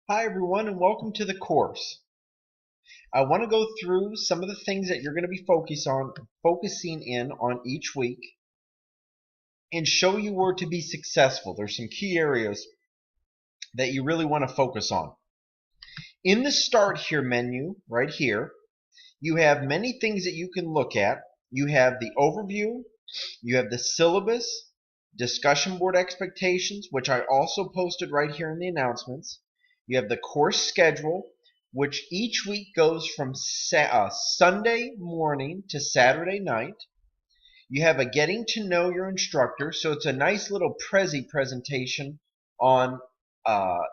Hi everyone and welcome to the course. I want to go through some of the things that you're going to be focusing in on each week and show you where to be successful. There's some key areas that you really want to focus on. In the Start Here menu right here, you have many things that you can look at. You have the overview, you have the syllabus, discussion board expectations, which I also posted right here in the announcements. You have the course schedule, which each week goes from Sunday morning to Saturday night. You have a getting to know your instructor, so it's a nice little presentation on uh,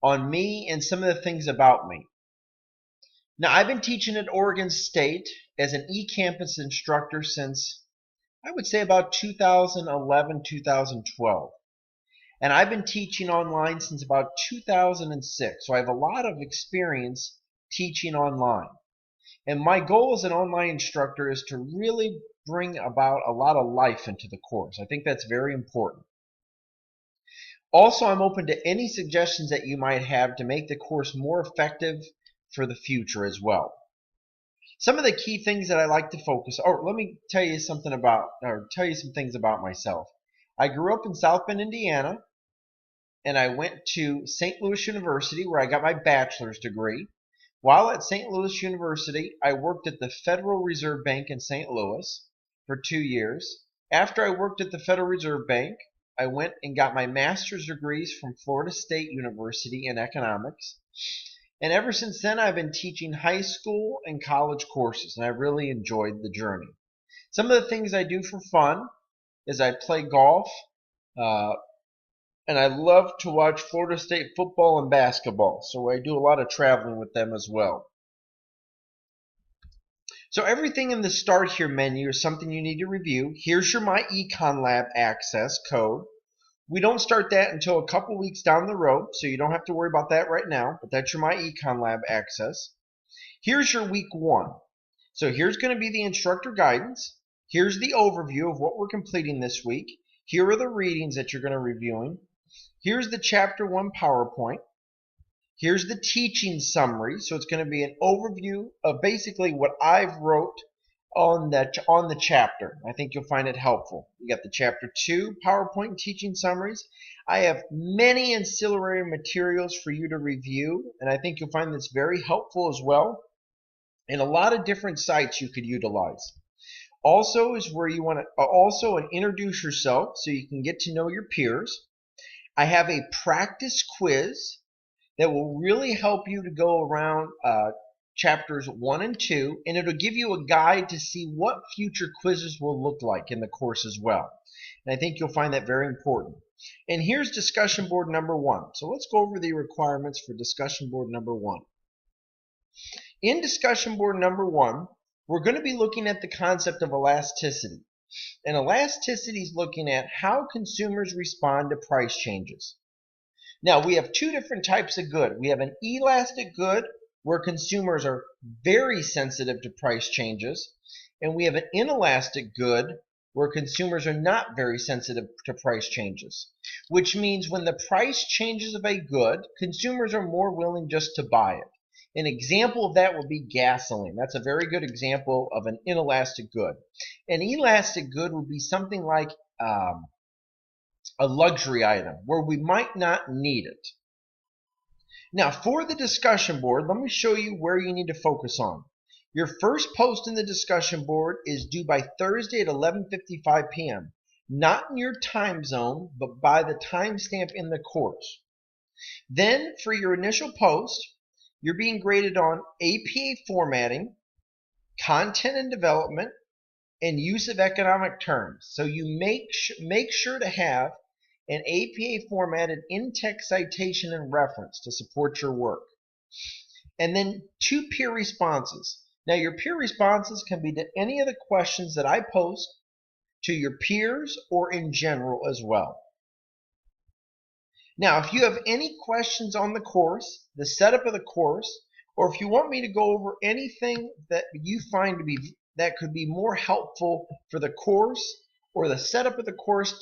on me and some of the things about me. Now, I've been teaching at Oregon State as an eCampus instructor since I would say about 2011, 2012. And I've been teaching online since about 2006. So I have a lot of experience teaching online. And my goal as an online instructor is to really bring about a lot of life into the course. I think that's very important. Also, I'm open to any suggestions that you might have to make the course more effective for the future as well. Some of the key things that I like to focus. Oh, let me tell you some things about myself. I grew up in South Bend, Indiana, and I went to St. Louis University where I got my bachelor's degree. While at St. Louis University, I worked at the Federal Reserve Bank in St. Louis for 2 years. After I worked at the Federal Reserve Bank, I went and got my master's degrees from Florida State University in economics. And ever since then, I've been teaching high school and college courses, and I really enjoyed the journey. Some of the things I do for fun is I play golf, uh, and I love to watch Florida State football and basketball, so I do a lot of traveling with them as well. So everything in the Start Here menu is something you need to review. Here's your My Econ Lab access code. We don't start that until a couple weeks down the road, so you don't have to worry about that right now, but that's your My Econ Lab access. Here's your week 1. So here's going to be the instructor guidance. Here's the overview of what we're completing this week. Here are the readings that you're going to be reviewing. Here's the chapter 1 PowerPoint. Here's the teaching summary. So it's going to be an overview of basically what I've wrote on the chapter. I think you'll find it helpful. You got the chapter 2 PowerPoint teaching summaries. I have many ancillary materials for you to review, and I think you'll find this very helpful as well. And a lot of different sites you could utilize. Also is where you want to introduce yourself so you can get to know your peers. I have a practice quiz that will really help you to go around chapters 1 and 2, and it'll give you a guide to see what future quizzes will look like in the course as well. And I think you'll find that very important. And here's discussion board number 1. So let's go over the requirements for discussion board number 1. In discussion board number 1, we're going to be looking at the concept of elasticity. And elasticity is looking at how consumers respond to price changes. Now, we have two different types of good. We have an elastic good, where consumers are very sensitive to price changes, and we have an inelastic good, where consumers are not very sensitive to price changes, which means when the price changes of a good, consumers are more willing just to buy it. An example of that would be gasoline. That's a very good example of an inelastic good. An elastic good would be something like a luxury item where we might not need it. Now, for the discussion board, let me show you where you need to focus on. Your first post in the discussion board is due by Thursday at 11:55 p.m. Not in your time zone, but by the timestamp in the course. Then, for your initial post, you're being graded on APA formatting, content and development, and use of economic terms. So you make sure to have an APA formatted in-text citation and reference to support your work. And then 2 peer responses. Now your peer responses can be to any of the questions that I post, to your peers, or in general as well. Now, if you have any questions on the course, the setup of the course, or if you want me to go over anything that you find that could be more helpful for the course or the setup of the course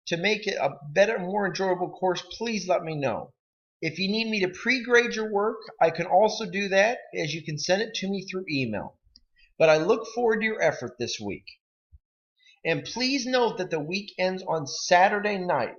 to make it a better, more enjoyable course, please let me know. If you need me to pre-grade your work, I can also do that, as you can send it to me through email. But I look forward to your effort this week. And please note that the week ends on Saturday night.